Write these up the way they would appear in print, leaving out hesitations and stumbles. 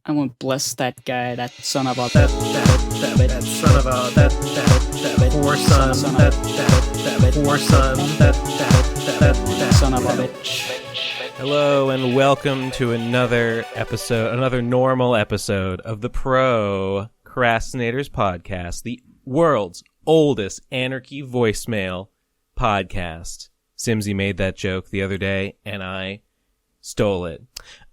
I won't bless that guy, that son of a that son of a that poor son, that poor son, that son of a bitch. Hello and welcome to another normal episode of the Crastinators podcast, the world's oldest anarchy voicemail podcast. Simsy made that joke the other day, and I stole it.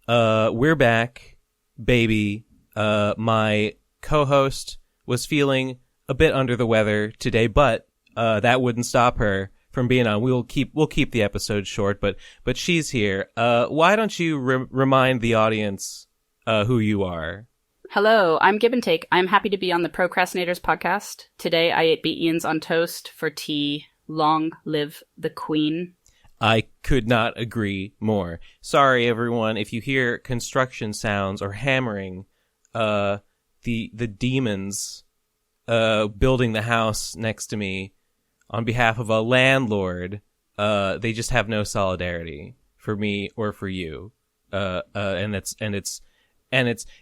We're back, baby. My co-host was feeling a bit under the weather today, but that wouldn't stop her from being on. We'll keep the episode short, but she's here. Why don't you remind the audience who you are? Hello, I'm Give and Take. I'm happy to be on the Procrastinators podcast. Today I ate beans on toast for tea. Long live the Queen. I could not agree more. Sorry, everyone, if you hear construction sounds or hammering. The demons building the house next to me on behalf of a landlord. They just have no solidarity for me or for you. And it's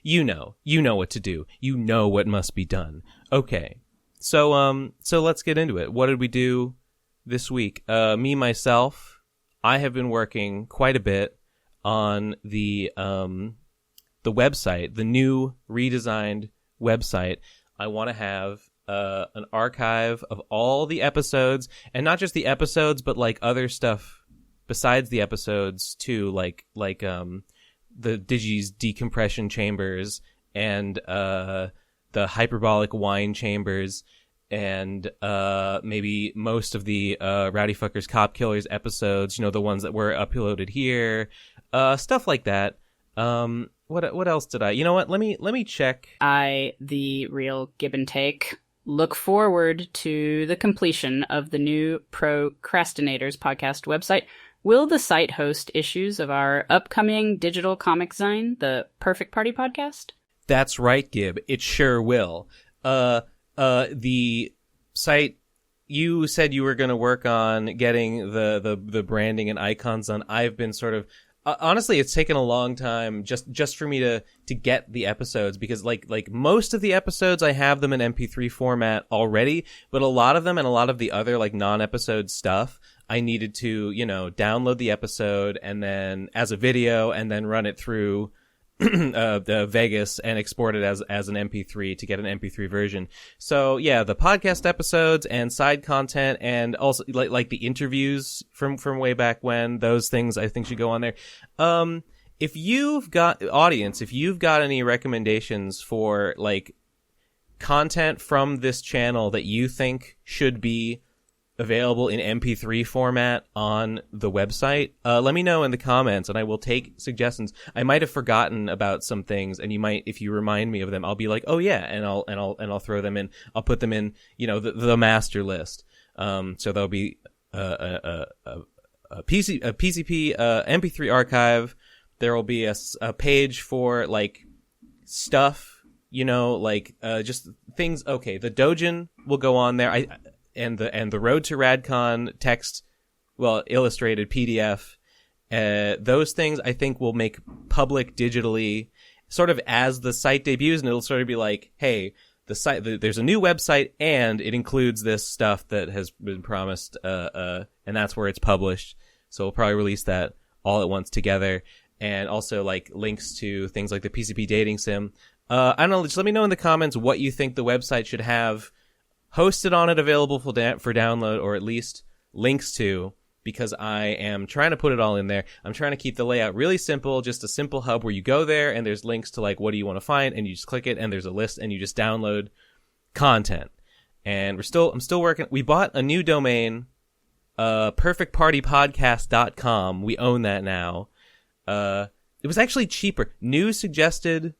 you know what to do. You know what must be done. Okay, so let's get into it. What did we do this week? Myself, I have been working quite a bit on the website, the new redesigned website. I want to have an archive of all the episodes, and not just the episodes, but like other stuff besides the episodes too, like the Digi's decompression chambers and the hyperbolic wine chambers. And maybe most of the Rowdy Fuckers Cop Killers episodes, you know, the ones that were uploaded here, stuff like that. What else did I? You know what? Let me check. I, the real Give and Take, look forward to the completion of the new Procrastinators podcast website. Will the site host issues of our upcoming digital comic zine, the Perfect Party podcast? That's right, Gib. It sure will. The site, you said you were going to work on getting the branding and icons on. I've been sort of, honestly, it's taken a long time just for me to get the episodes, because like most of the episodes, I have them in MP3 format already, but a lot of them and a lot of the other like non-episode stuff, I needed to, you know, download the episode and then as a video and then run it through the Vegas and export it as an MP3 to get an MP3 version. So yeah, the podcast episodes and side content, and also like the interviews from way back when, those things I think should go on there. If you've got any recommendations for like content from this channel that you think should be available in MP3 format on the website, let me know in the comments and I will take suggestions. I might have forgotten about some things, and you might, if you remind me of them, I'll be like, oh yeah, and I'll throw them in. I'll put them in, you know, the master list. So there'll be a PCP MP3 archive. There will be a page for like stuff, you know, like just things. Okay, the Dojin will go on there. And the Road to Radcon text, well, illustrated PDF, those things I think will make public digitally, sort of as the site debuts, and it'll sort of be like, hey, the site, there's a new website, and it includes this stuff that has been promised, and that's where it's published. So we'll probably release that all at once together, and also like links to things like the PCP dating sim. I don't know, just let me know in the comments what you think the website should have hosted on it, available for download, or at least links to, because I am trying to put it all in there. I'm trying to keep the layout really simple, just a simple hub where you go there and there's links to like, what do you want to find? And you just click it and there's a list and you just download content. And I'm still working. We bought a new domain, perfectpartypodcast.com. We own that now. It was actually cheaper. New suggested,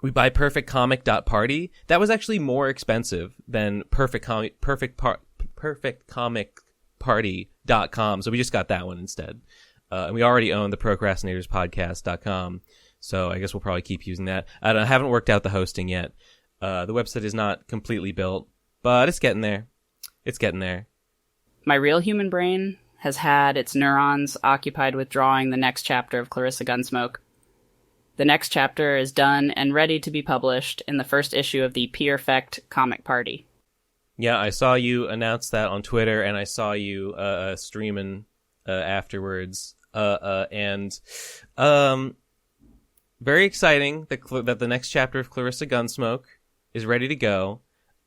we buy perfectcomic.party. That was actually more expensive than perfectcomicparty.com. So we just got that one instead. And we already own the procrastinatorspodcast.com. So I guess we'll probably keep using that. I haven't worked out the hosting yet. The website is not completely built, but it's getting there. My real human brain has had its neurons occupied with drawing the next chapter of Clarissa Gunsmoke. The next chapter is done and ready to be published in the first issue of the Peer Effect Comic Party. Yeah, I saw you announce that on Twitter, and I saw you streaming afterwards. And very exciting that the next chapter of Clarissa Gunsmoke is ready to go.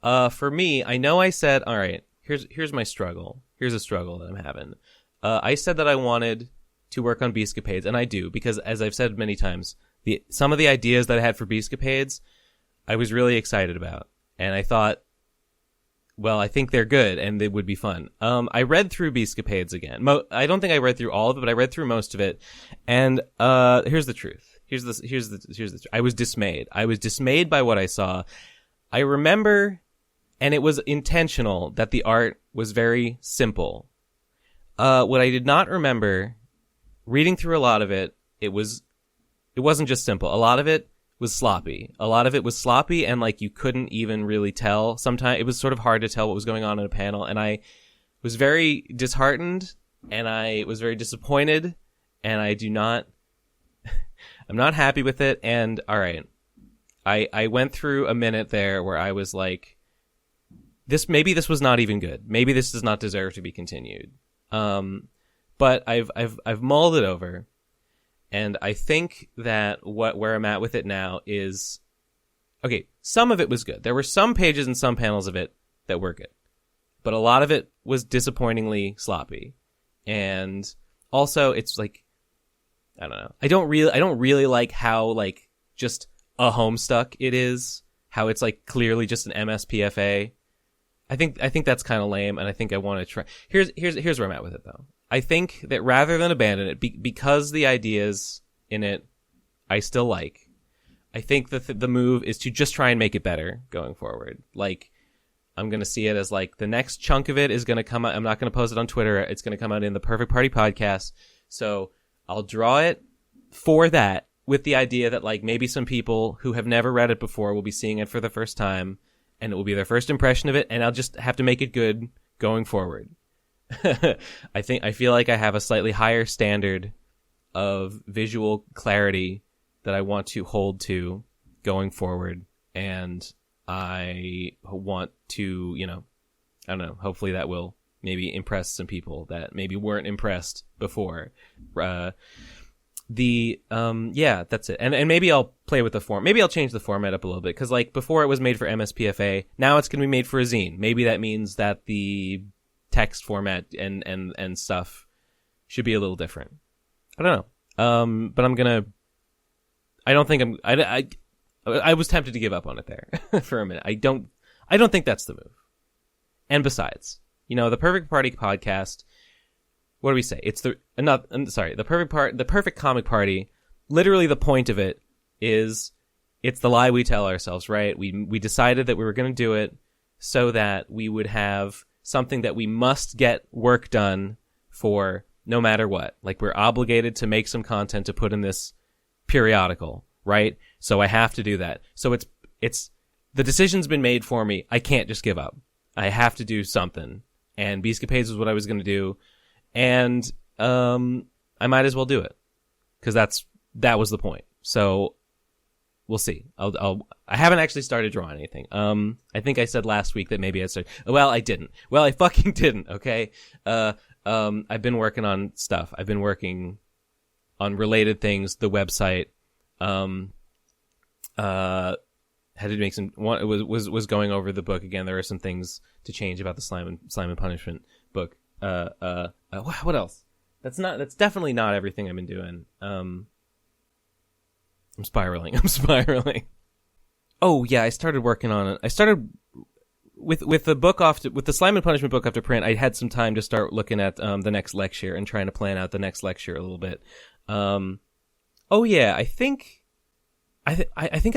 For me, I know I said, all right, here's my struggle. Here's a struggle that I'm having. I said that I wanted to work on Beastcapades, and I do, because as I've said many times, some of the ideas that I had for Beastcapades, I was really excited about. And I thought, well, I think they're good and they would be fun. I read through Beastcapades again. I don't think I read through all of it, but I read through most of it. And here's the truth. Here's the I was dismayed. I was dismayed by what I saw. I remember, and it was intentional, that the art was very simple. What I did not remember, reading through a lot of it, it wasn't just simple. A lot of it was sloppy. And like you couldn't even really tell. Sometimes it was sort of hard to tell what was going on in a panel, and I was very disheartened and I was very disappointed, and I'm not happy with it. And all right, I went through a minute there where I was like, maybe this was not even good. Maybe this does not deserve to be continued. But I've mulled it over. And I think that where I'm at with it now is, okay, some of it was good. There were some pages and some panels of it that were good, but a lot of it was disappointingly sloppy. And also, it's like, I don't know. I don't really like how like just a Homestuck it is. How it's like clearly just an MSPFA. I think that's kind of lame, and I think I want to try. Here's where I'm at with it though. I think that rather than abandon it, because the ideas in it I still like, I think that the move is to just try and make it better going forward. Like, I'm going to see it as like the next chunk of it is going to come out. I'm not going to post it on Twitter. It's going to come out in the Perfect Party podcast. So I'll draw it for that, with the idea that like maybe some people who have never read it before will be seeing it for the first time, and it will be their first impression of it, and I'll just have to make it good going forward. I feel like I have a slightly higher standard of visual clarity that I want to hold to going forward, and I want to, I don't know, hopefully that will maybe impress some people that maybe weren't impressed before. Yeah, that's it. And maybe I'll play with the form. Maybe I'll change the format up a little bit, because like before it was made for MSPFA, now it's going to be made for a zine. Maybe that means that the text format and stuff should be a little different. I don't know. But I was tempted to give up on it there for a minute. I don't think that's the move. And besides, the Perfect Party podcast, what do we say? It's the Perfect Comic Party. Literally the point of it is, it's the lie we tell ourselves, right? We decided that we were going to do it so that we would have something that we must get work done for no matter what. Like, we're obligated to make some content to put in this periodical, right? So I have to do that. So it's the decision's been made for me. I can't just give up. I have to do something. And Beastcapades was what I was going to do. And I might as well do it, because that was the point. So we'll see. I haven't actually started drawing anything. I think I said last week that maybe I'd start. Well, I didn't. Well, I fucking didn't. Okay. I've been working on stuff. I've been working on related things. The website. Had to make some. It was going over the book again. There are some things to change about the Slime and Punishment book. What else? That's definitely not everything I've been doing. I'm spiraling. Oh yeah, I started working on it. I started with the book with the Slime and Punishment book after print. I had some time to start looking at the next lecture and trying to plan out the next lecture a little bit. Oh yeah, I think I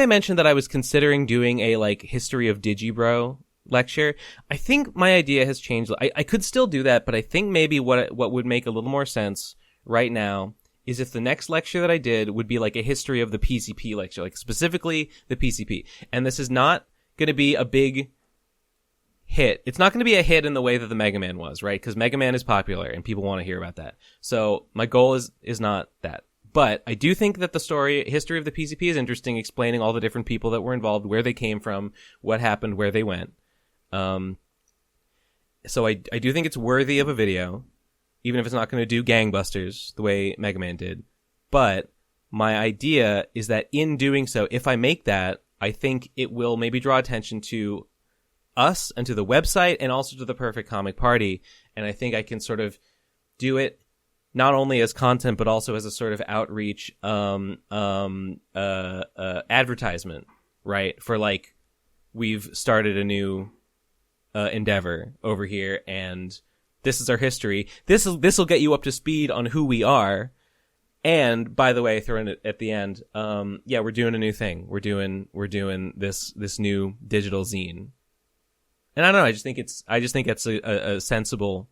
mentioned that I was considering doing a like history of Digibro lecture. I think my idea has changed. I could still do that, but I think maybe what would make a little more sense right now is if the next lecture that I did would be like a history of the PCP lecture, like specifically the PCP. And this is not going to be a big hit. It's not going to be a hit in the way that the Mega Man was, right? Because Mega Man is popular and people want to hear about that. So my goal is not that. But I do think that the history of the PCP is interesting, explaining all the different people that were involved, where they came from, what happened, where they went. So I do think it's worthy of a video, even if it's not going to do gangbusters the way Mega Man did. But my idea is that in doing so, if I make that, I think it will maybe draw attention to us and to the website and also to the Perfect Comic Party. And I think I can sort of do it not only as content, but also as a sort of outreach advertisement, right? For like, we've started a new endeavor over here, and this is our history. This will get you up to speed on who we are. And by the way, throwing it at the end, we're doing a new thing. We're doing this new digital zine. And I don't know. I just think it's a sensible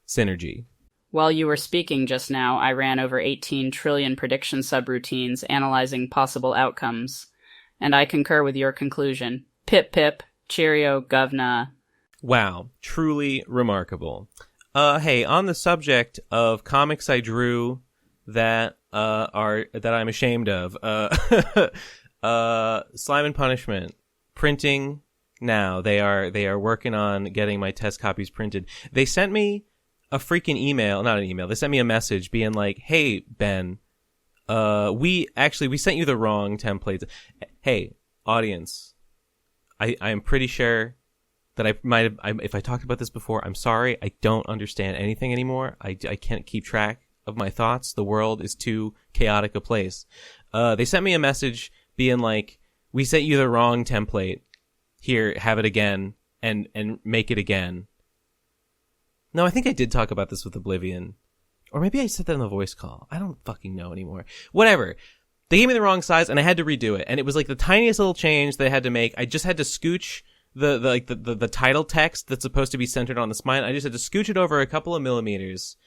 synergy. While you were speaking just now, I ran over 18 trillion prediction subroutines analyzing possible outcomes, and I concur with your conclusion. Pip pip, cheerio, govna. Wow, truly remarkable. Hey, on the subject of comics I drew that I'm ashamed of, Slime and Punishment printing now. They are working on getting my test copies printed. They sent me a freaking email, not an email. They sent me a message being like, "Hey Ben, we sent you the wrong templates. Hey, audience, I am pretty sure that I might have, if I talked about this before, I'm sorry. I don't understand anything anymore. I can't keep track of my thoughts. The world is too chaotic a place." They sent me a message being like, "We sent you the wrong template. Here, have it again and make it again." No, I think I did talk about this with Oblivion. Or maybe I said that in the voice call. I don't fucking know anymore. Whatever. They gave me the wrong size and I had to redo it. And it was like the tiniest little change they had to make. I just had to scooch the title text that's supposed to be centered on the spine. I just had to scooch it over a couple of millimeters.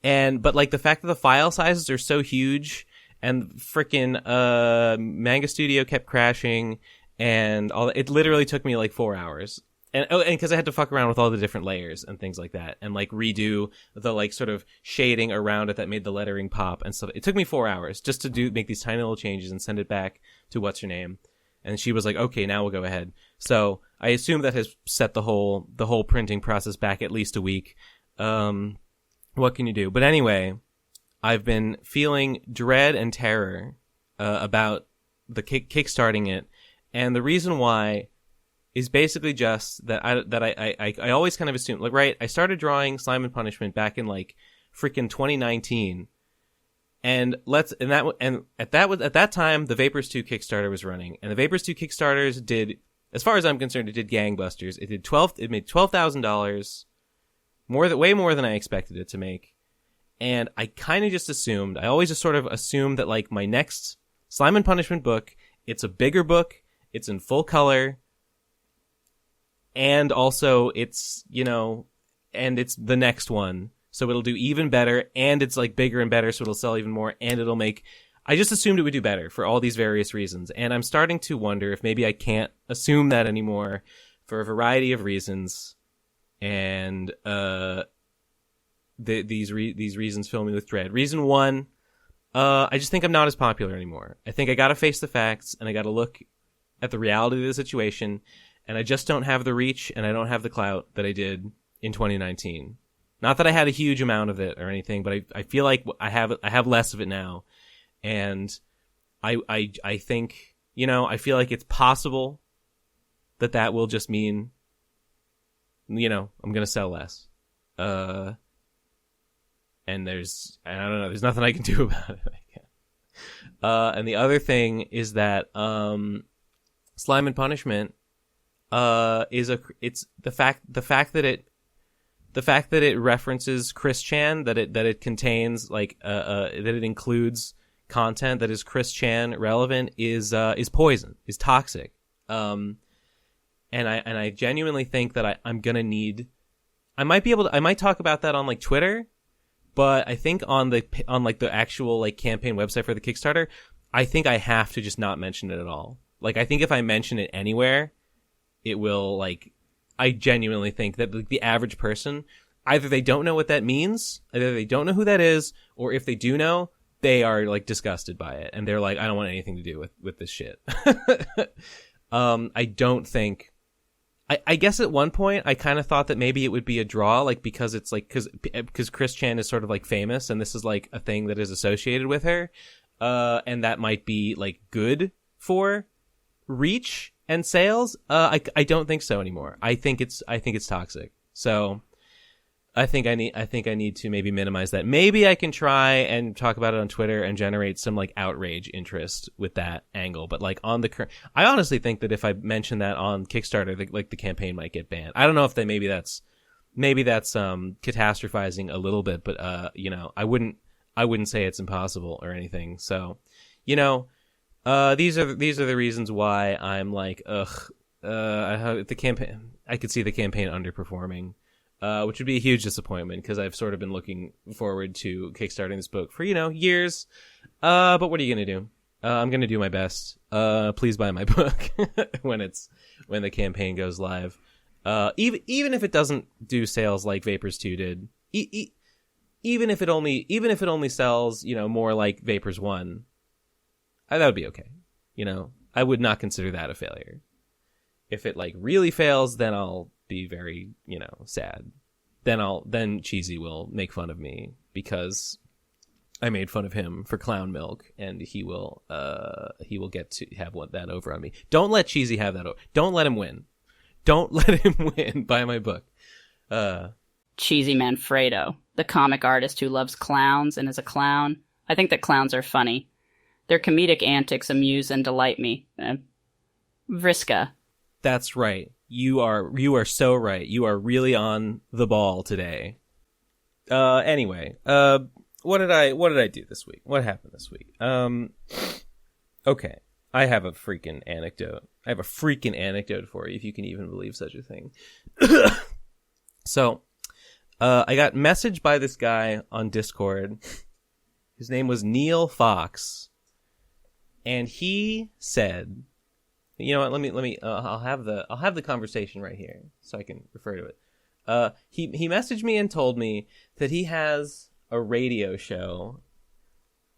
But like the fact that the file sizes are so huge and frickin' Manga Studio kept crashing and all that, it literally took me like 4 hours. And because I had to fuck around with all the different layers and things like that, and like redo the like sort of shading around it that made the lettering pop and stuff. It took me 4 hours just to make these tiny little changes and send it back to what's her name. And she was like, "Okay, now we'll go ahead." So I assume that has set the whole printing process back at least a week. What can you do? But anyway, I've been feeling dread and terror about the kickstarting it, and the reason why is basically just that I always kind of assume, like, right, I started drawing Slime and Punishment back in like freaking 2019, and at that time the Vapors 2 Kickstarter was running, and the Vapors 2 Kickstarters did, as far as I'm concerned, it did gangbusters. It made $12,000, way more than I expected it to make, and I kind of just assumed, I always just sort of assumed that like my next Slime and Punishment book, it's a bigger book, it's in full color. And also, it's, and it's the next one. So it'll do even better, and it's like bigger and better, so it'll sell even more, and it'll make... I just assumed it would do better for all these various reasons. And I'm starting to wonder if maybe I can't assume that anymore for a variety of reasons. And these reasons fill me with dread. Reason one, I just think I'm not as popular anymore. I think I gotta face the facts, and I gotta look at the reality of the situation. And I just don't have the reach, and I don't have the clout that I did in 2019. Not that I had a huge amount of it or anything, but I feel like I have less of it now. And I think, I feel like it's possible that will just mean, I'm going to sell less. And I don't know, there's nothing I can do about it. And the other thing is that Slime and Punishment it's the fact that it references Chris Chan, that it contains like that it includes content that is Chris Chan relevant is poison, is toxic. And I genuinely think that I'm gonna need, I might talk about that on like Twitter, but I think on like the actual like campaign website for the Kickstarter, I think I have to just not mention it at all. Like, I think if I mention it anywhere, it will, like, I genuinely think that the average person, either they don't know what that means, either they don't know who that is, or if they do know, they are like disgusted by it, and they're like, I don't want anything to do with this shit. I don't think. I guess at one point I kind of thought that maybe it would be a draw, like because it's like because Chris Chan is sort of like famous, and this is like a thing that is associated with her, and that might be like good for reach and sales. I don't think so anymore. I think it's toxic. So I think I need to maybe minimize that. Maybe I can try and talk about it on Twitter and generate some like outrage interest with that angle. But like on the I honestly think that if I mention that on Kickstarter, the campaign might get banned. I don't know if maybe that's catastrophizing a little bit, but I wouldn't say it's impossible or anything. So, these are the reasons why I'm like, the campaign. I could see the campaign underperforming. Which would be a huge disappointment because I've sort of been looking forward to kickstarting this book for, years. But what are you going to do? I'm going to do my best. Please buy my book when the campaign goes live. Even if it doesn't do sales like Vapors 2 did, even if it only sells, more like Vapors 1, that would be okay. I would not consider that a failure. If it like really fails, then I'll be very, sad. Then Cheesy will make fun of me because I made fun of him for Clown Milk, and he will get to have that over on me. Don't let Cheesy have that over. Don't let him win. Don't let him win. Buy my book. Cheesy Manfredo, the comic artist who loves clowns and is a clown. I think that clowns are funny. Their comedic antics amuse and delight me. Vriska. That's right. You are so right. You are really on the ball today. Anyway, what did I do this week? What happened this week? Okay. I have a freaking anecdote. For you, if you can even believe such a thing. So, I got messaged by this guy on Discord. His name was Neil Fox. And he said, you know what? Let me. I'll have the conversation right here so I can refer to it. He messaged me and told me that he has a radio show,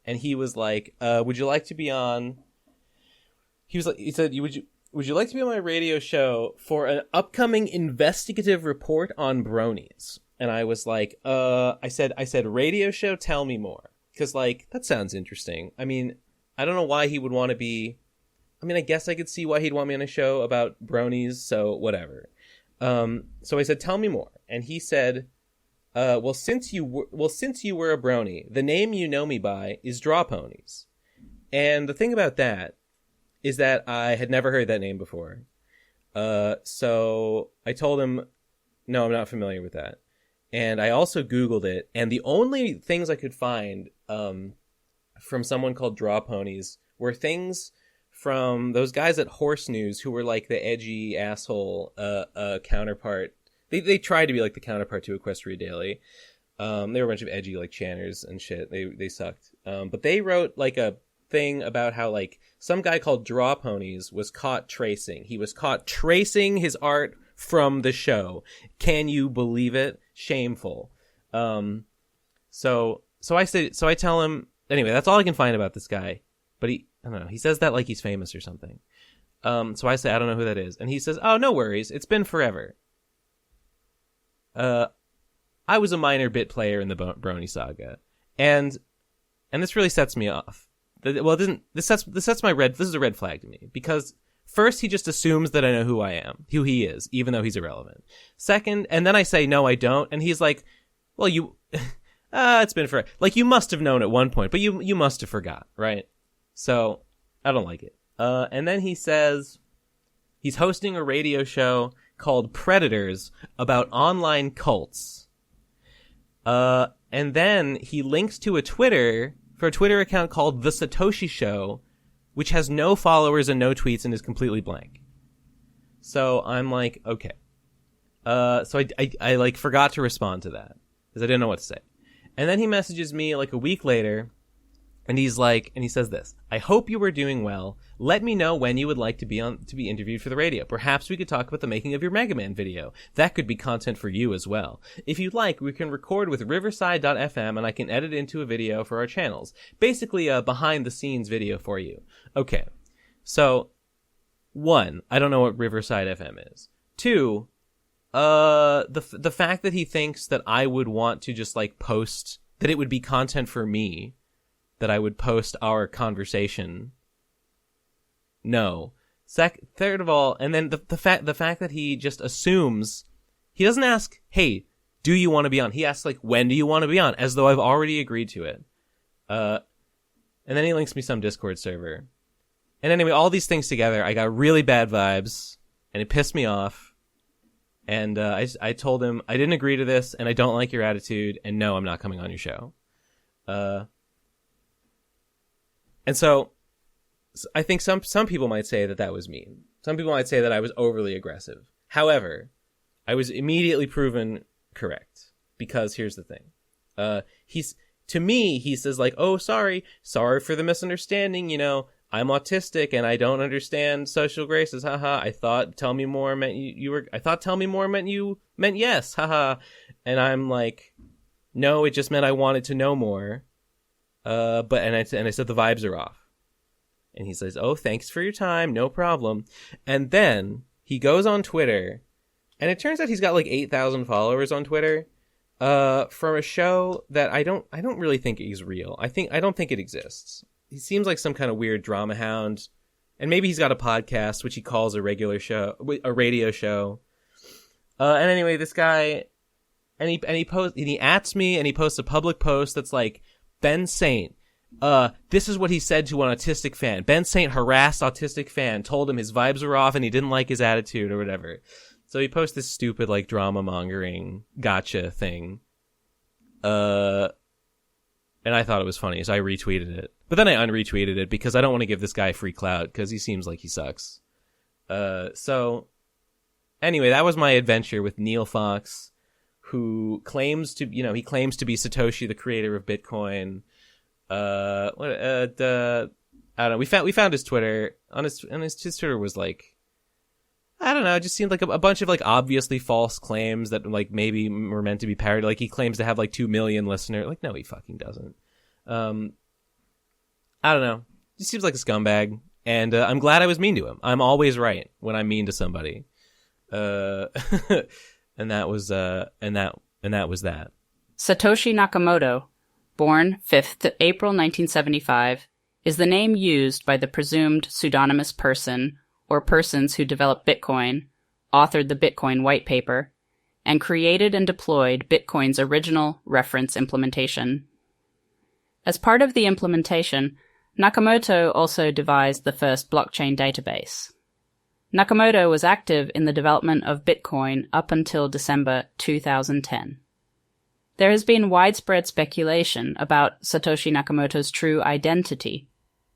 and he was like, "Would you like to be on?" He said, "Would you like to be on my radio show for an upcoming investigative report on bronies?" And I was like, I said, radio show. Tell me more, because like that sounds interesting. I mean, I don't know why he would want to be. I mean, I guess I could see why he'd want me on a show about bronies, so whatever. So I said, tell me more. And he said, well, since you were a brony, the name you know me by is Draw Ponies. And the thing about that is that I had never heard that name before. So I told him, no, I'm not familiar with that. And I also Googled it, and the only things I could find from someone called Draw Ponies were things from those guys at Horse News who were like the edgy asshole counterpart. They tried to be like the counterpart to Equestria Daily. They were a bunch of edgy like channers and shit. They sucked. But they wrote like a thing about how like some guy called Draw Ponies was caught tracing. He was caught tracing his art from the show. Can you believe it? Shameful. So I tell him anyway. That's all I can find about this guy. But I don't know. He says that like he's famous or something. So I say, I don't know who that is. And he says, oh, no worries. It's been forever. I was a minor bit player in the Brony saga. And this really sets me off. Well, it doesn't, this is a red flag to me. Because first, he just assumes that I know who I am, who he is, even though he's irrelevant. Second, and then I say, no, I don't. And he's like, well, it's been forever. Like, you must have known at one point, but you must have forgot, right? So, I don't like it. And then he says he's hosting a radio show called Predators about online cults. And then he links to a Twitter account called The Satoshi Show, which has no followers and no tweets and is completely blank. So I'm like, okay. So I like forgot to respond to that because I didn't know what to say. And then he messages me like a week later And he says this: I hope you are doing well. Let me know when you would like to be interviewed for the radio. Perhaps we could talk about the making of your Mega Man video. That could be content for you as well. If you'd like, we can record with Riverside.fm and I can edit into a video for our channels. Basically a behind the scenes video for you. Okay. So, 1, I don't know what Riverside FM is. 2, the fact that he thinks that I would want to just like post, that it would be content for me, that I would post our conversation. No. Third of all, and then the fact that he just assumes, he doesn't ask, hey, do you want to be on? He asks, like, when do you want to be on? As though I've already agreed to it. And then he links me some Discord server. And anyway, all these things together, I got really bad vibes, and it pissed me off. And I told him, I didn't agree to this, and I don't like your attitude, and no, I'm not coming on your show. And so I think some people might say that was mean. Some people might say that I was overly aggressive. However, I was immediately proven correct, because here's the thing. To me, he says like, oh, sorry for the misunderstanding. You know, I'm autistic and I don't understand social graces. Haha. I thought tell me more meant you meant yes. Haha. And I'm like, no, it just meant I wanted to know more. And I said the vibes are off. And he says, oh, thanks for your time, no problem. And then he goes on Twitter, and it turns out he's got like 8,000 followers on Twitter, from a show that I don't really think is real. I don't think it exists. He seems like some kind of weird drama hound, and maybe he's got a podcast which he calls a radio show. And anyway, this guy, and he ats me, and he posts a public post that's like, Ben Saint, this is what he said to an autistic fan. Ben Saint harassed autistic fan, told him his vibes were off and he didn't like his attitude or whatever. So he posts this stupid, like, drama mongering gotcha thing. And I thought it was funny, so I retweeted it. But then I unretweeted it because I don't want to give this guy free clout because he seems like he sucks. So anyway, that was my adventure with Neil Fox, who claims to be Satoshi, the creator of Bitcoin. I don't know. We found his Twitter. His Twitter was like, I don't know. It just seemed like a bunch of like obviously false claims that like maybe were meant to be parodied. Like he claims to have like 2 million listeners. Like no, he fucking doesn't. I don't know. He seems like a scumbag, and I'm glad I was mean to him. I'm always right when I'm mean to somebody. And that was that. Satoshi Nakamoto, born 5th April 1975, is the name used by the presumed pseudonymous person or persons who developed Bitcoin, authored the Bitcoin white paper, and created and deployed Bitcoin's original reference implementation. As part of the implementation, Nakamoto also devised the first blockchain database. Nakamoto was active in the development of Bitcoin up until December 2010. There has been widespread speculation about Satoshi Nakamoto's true identity,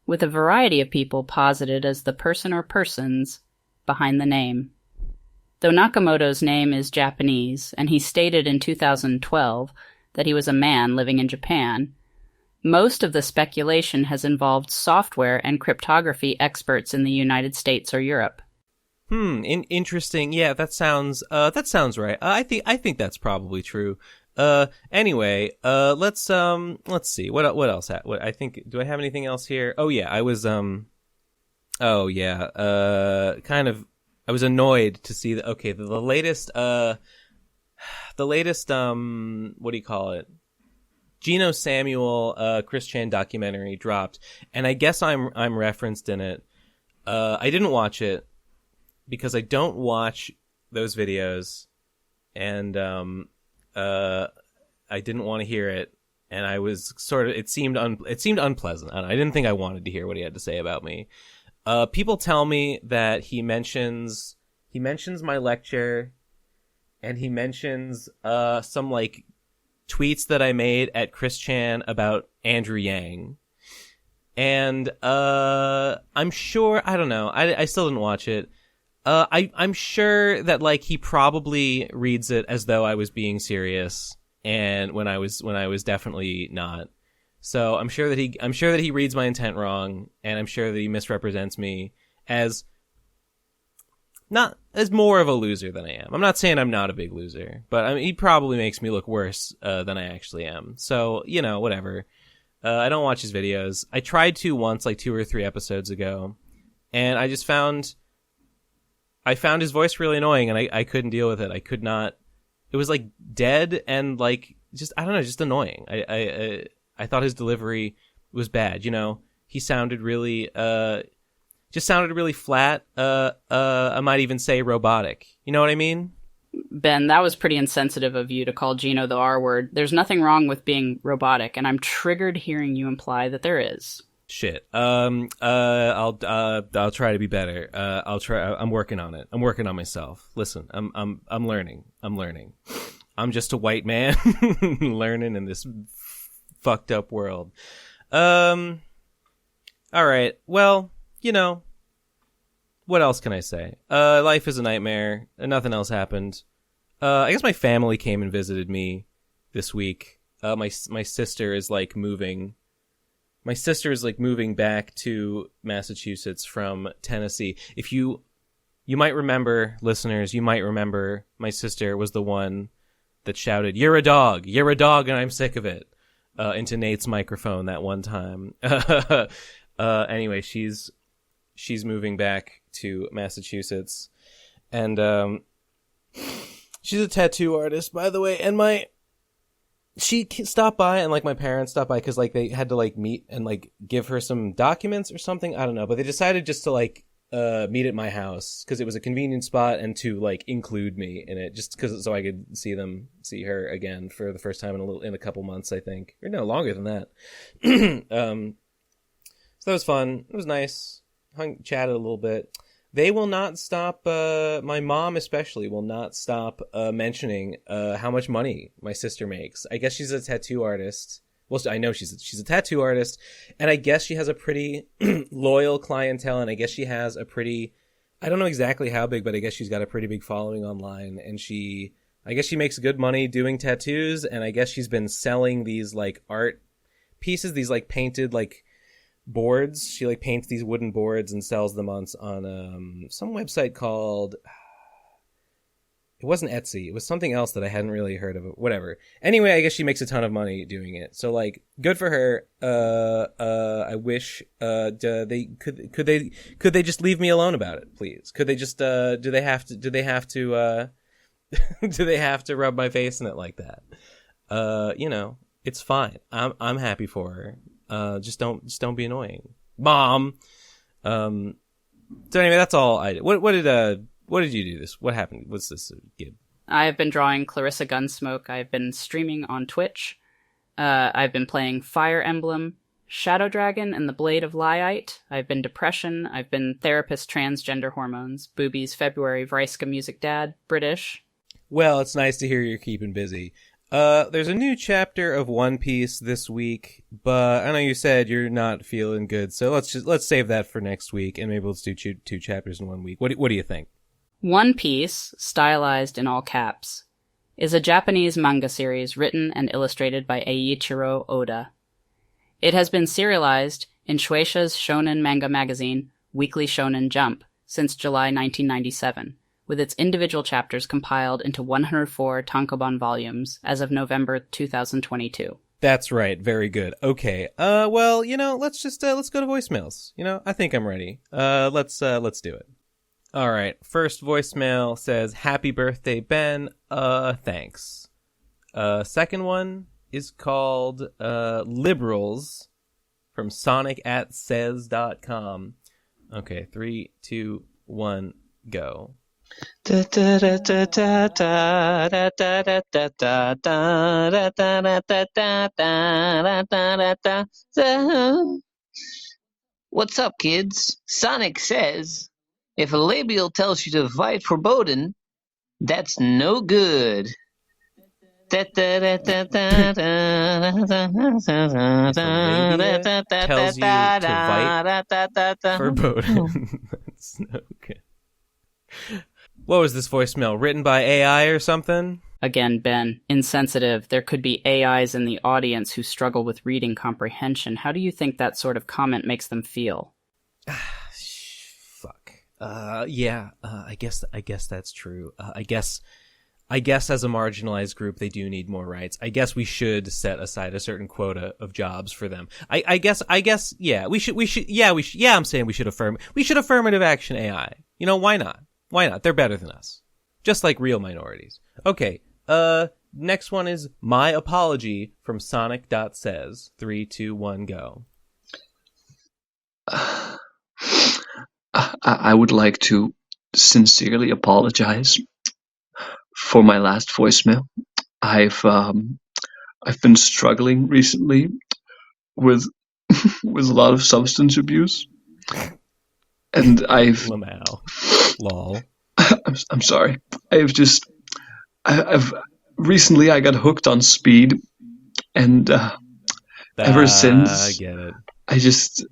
with a variety of people posited as the person or persons behind the name. Though Nakamoto's name is Japanese, and he stated in 2012 that he was a man living in Japan, most of the speculation has involved software and cryptography experts in the United States or Europe. Interesting. Yeah, that sounds right. I think that's probably true. Anyway, let's see. What else? Do I have anything else here? Oh yeah, I was I was annoyed to see that. Okay, the latest what do you call it? Geno Samuel, Chris Chan documentary dropped, and I guess I'm referenced in it. I didn't watch it because I don't watch those videos, and I didn't want to hear it, and I was it seemed unpleasant, and I didn't think I wanted to hear what he had to say about me. People tell me that he mentions my lecture, and he mentions some like tweets that I made at Chris Chan about Andrew Yang. And I'm sure, I don't know, I still didn't watch it. I'm sure that like he probably reads it as though I was being serious, and when I was definitely not. So I'm sure that he reads my intent wrong, and I'm sure that he misrepresents me as not as more of a loser than I am. I'm not saying I'm not a big loser, but I mean, he probably makes me look worse than I actually am. So, whatever. I don't watch his videos. I tried to once, like 2 or 3 episodes ago, and I just found his voice really annoying, and I couldn't deal with it. I could not. It was like dead and like just, I don't know, just annoying. I thought his delivery was bad. He sounded really just sounded really flat. I might even say robotic. You know what I mean? Ben, that was pretty insensitive of you to call Gino the R word. There's nothing wrong with being robotic, and I'm triggered hearing you imply that there is. Shit. I'll try to be better. I'll try. I'm working on it. I'm working on myself. Listen, I'm learning. I'm just a white man learning in this fucked up world. All right. Well, what else can I say? Life is a nightmare. Nothing else happened. I guess my family came and visited me this week. My sister is like moving. My sister is like moving back to Massachusetts from Tennessee. If you might remember, listeners, you might remember my sister was the one that shouted, "You're a dog, and I'm sick of it," into Nate's microphone that one time. Anyway, she's moving back to Massachusetts, and she's a tattoo artist, by the way, and she stopped by, and like my parents stopped by because like they had to like meet and like give her some documents or something. I don't know, but they decided just to like meet at my house because it was a convenient spot and to like include me in it, just because so I could see her again for the first time in a couple months, I think, or no, longer than that. So that was fun. It was nice. Chatted a little bit. They will not stop, my mom especially will not stop mentioning how much money my sister makes. I guess she's a tattoo artist. Well, I know she's a tattoo artist, and I guess she has a pretty loyal clientele, and I guess she has a pretty, I don't know exactly how big, but I guess she's got a pretty big following online, and I guess she makes good money doing tattoos, and I guess she's been selling these like art pieces, these like painted like boards. She like paints these wooden boards and sells them on some website called, it wasn't Etsy, it was something else that I hadn't really heard of. Whatever. Anyway, I guess she makes a ton of money doing it, so like good for her. I wish could they just leave me alone about it, please? Could they just do they have to do they have to rub my face in it like that? It's fine. I'm happy for her. Just don't be annoying, Mom. So anyway, that's all I did. What did you do what happened? What's this gig? I have been drawing Clarissa Gunsmoke. I've been streaming on Twitch. I've been playing Fire Emblem, Shadow Dragon, and the Blade of Lyite. I've been Depression. I've been Therapist Transgender Hormones, Boobies February, Vriska Music Dad, British. Well, it's nice to hear you're keeping busy. There's a new chapter of One Piece this week, but I know you said you're not feeling good, so let's save that for next week, and maybe let's do two chapters in 1 week. What do you think? One Piece, stylized in all caps, is a Japanese manga series written and illustrated by Eiichiro Oda. It has been serialized in Shueisha's shonen manga magazine, Weekly Shonen Jump, since July 1997. With its individual chapters compiled into 104 tankobon volumes as of November 2022. That's right. Very good. Okay. Well, let's go to voicemails. I think I'm ready. Let's do it. All right. First voicemail says, "Happy birthday, Ben. Thanks." Second one is called Liberals from Sonic@says.com. Okay. 3, 2, 1, go. What's up, kids? Sonic says, if a labial tells you to fight for Bowden, that's no good. If a labia tells you to fight for Bowden, that's no good. What was this voicemail? Written by AI or something? Again, Ben, insensitive. There could be AIs in the audience who struggle with reading comprehension. How do you think that sort of comment makes them feel? Fuck. Yeah. I guess that's true. I guess as a marginalized group, they do need more rights. I guess we should set aside a certain quota of jobs for them. I guess. Yeah. We should. Yeah. I'm saying we should affirmative action AI. You know, why not? Why not? They're better than us. Just like real minorities. Okay. Next one is My Apology from Sonic.says. 3, 2, 1, go. I would like to sincerely apologize for my last voicemail. I've been struggling recently with with a lot of substance abuse, and Lamau. Lol. I'm sorry. I've recently I got hooked on speed, and ever since I get it. I just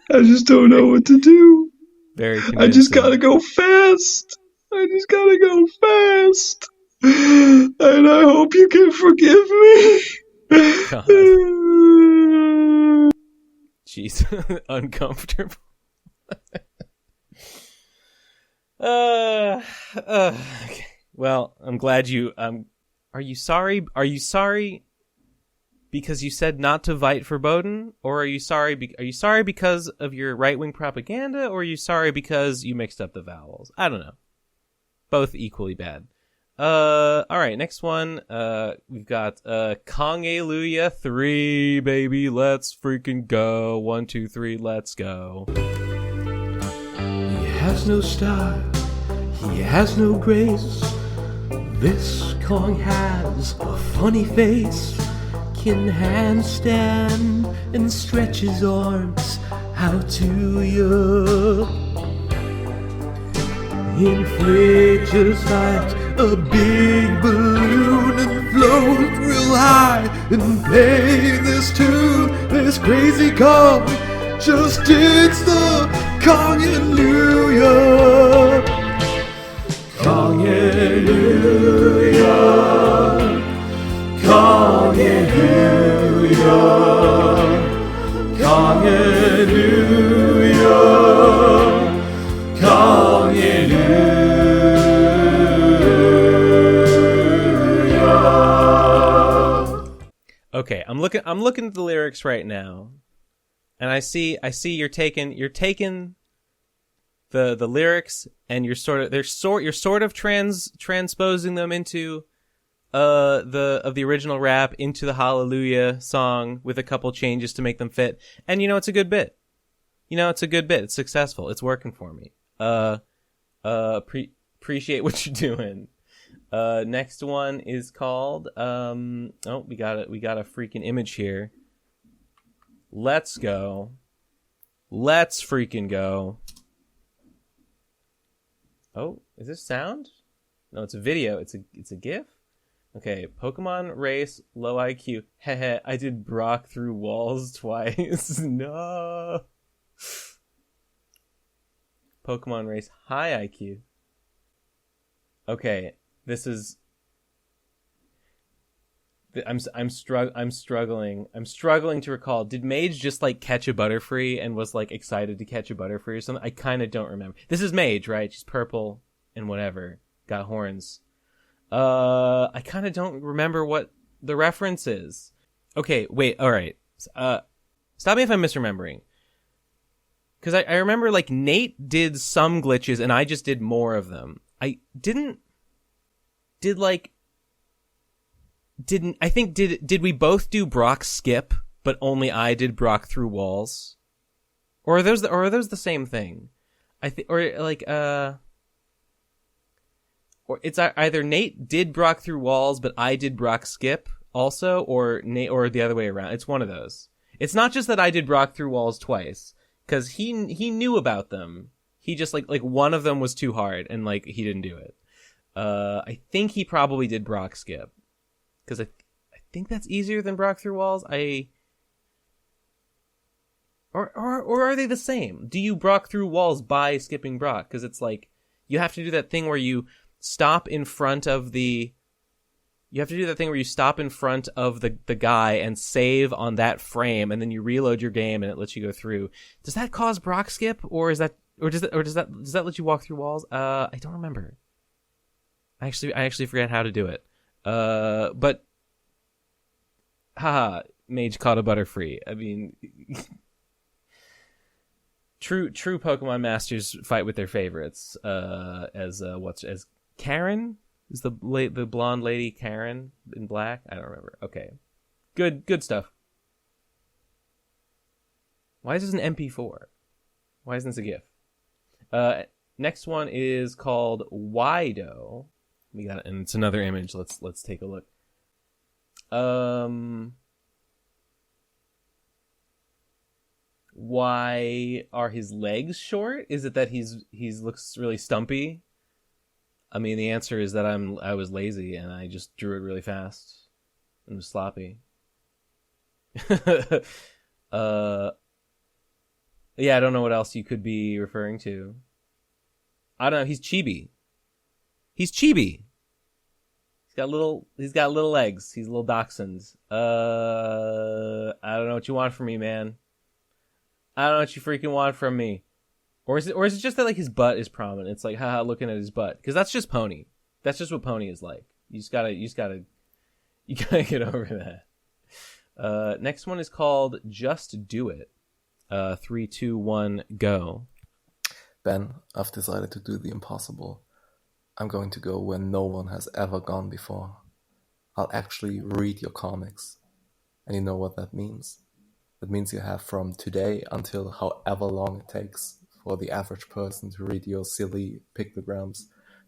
I just don't know what to do. Very convincing. I just gotta go fast. And I hope you can forgive me. God. Jeez. Uncomfortable. Okay. Well, I'm glad you, are you sorry? Are you sorry because you said not to vote for Bowden? Or are you sorry because of your right-wing propaganda? Or are you sorry because you mixed up the vowels? I don't know. Both equally bad. Alright, next one. We've got, Kong-Aluya 3, baby, let's freaking go. 1, 2, 3, let's go. He has no style, he has no grace. This Kong has a funny face. Can handstand and stretch his arms out to you. Inflate just like a big balloon and float real high and play this tune. This crazy Kong just digs the Kong-Aluya. Kong-Aluya, Kong-Aluya, Kong-Aluya, Kong-Aluya. Okay, I'm looking at the lyrics right now, and I see you're taking the lyrics and you're sort of transposing them into the original rap into the Hallelujah song with a couple changes to make them fit. And it's a good bit. It's successful. It's working for me. Appreciate what you're doing. Next one is called we got a freaking image here. Let's go. Let's freaking go. Oh, is this sound? No, it's a video. It's a GIF. Okay, Pokemon race, low IQ. Heh, I did Brock through walls twice. No. Pokemon race, high IQ. Okay, this is. I'm struggling to recall. Did Mage just catch a Butterfree and was excited to catch a Butterfree or something? I kind of don't remember. This is Mage, right? She's purple and whatever. Got horns. I kind of don't remember what the reference is. Okay, wait, alright. Stop me if I'm misremembering. Because I remember, Nate did some glitches, and I just did more of them. I didn't... Did we both do Brock skip, but only I did Brock through walls? Or are those the same thing? Or it's either Nate did Brock through walls, but I did Brock skip also, or the other way around. It's one of those. It's not just that I did Brock through walls twice, because he knew about them. He just one of them was too hard, and he didn't do it. I think he probably did Brock skip, because I think that's easier than Brock through walls. Or are they the same? Do you Brock through walls by skipping Brock? Because it's like you have to do that thing where you stop in front of the. You have to do that thing where you stop in front of the guy and save on that frame, and then you reload your game and it lets you go through. Does that cause Brock skip, or does that let you walk through walls? I don't remember. I actually forget how to do it. But haha, Mage caught a Butterfree. I mean, true Pokemon masters fight with their favorites. As Karen. Is the blonde lady Karen in black? I don't remember. Okay. Good stuff. Why is this an MP4? Why isn't this a GIF? Next one is called Wido. We got it, and it's another image. Let's take a look. Why are his legs short? Is it that he's looks really stumpy? I mean, the answer is that I was lazy and I just drew it really fast and was sloppy. Yeah, I don't know what else you could be referring to. I don't know. He's chibi. He's chibi. He's got little legs. He's a little dachshund. I don't know what you want from me, man. I don't know what you freaking want from me. Or is it just that like his butt is prominent? It's like haha, looking at his butt, because that's just Pony. That's just what Pony is like. You gotta get over that. Next one is called Just Do It. 3, 2, 1, go. Ben, I've decided to do the impossible. I'm going to go where no one has ever gone before. I'll actually read your comics. And you know what that means? That means you have from today until however long it takes for the average person to read your silly pictograms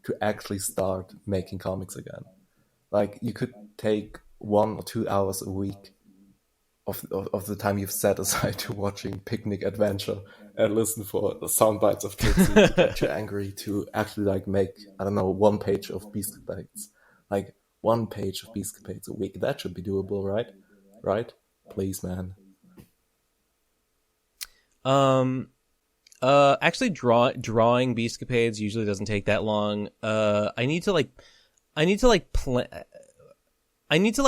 to actually start making comics again. Like, you could take 1 or 2 hours a week of the time you've set aside to watching Picnic Adventure and listen for the sound bites of kids to get you angry to actually like make, I don't know, 1 page of Beastcapades. Like 1 page of Beastcapades a week. That should be doable, right? Right? Please, man. Actually drawing Beastcapades usually doesn't take that long. I need to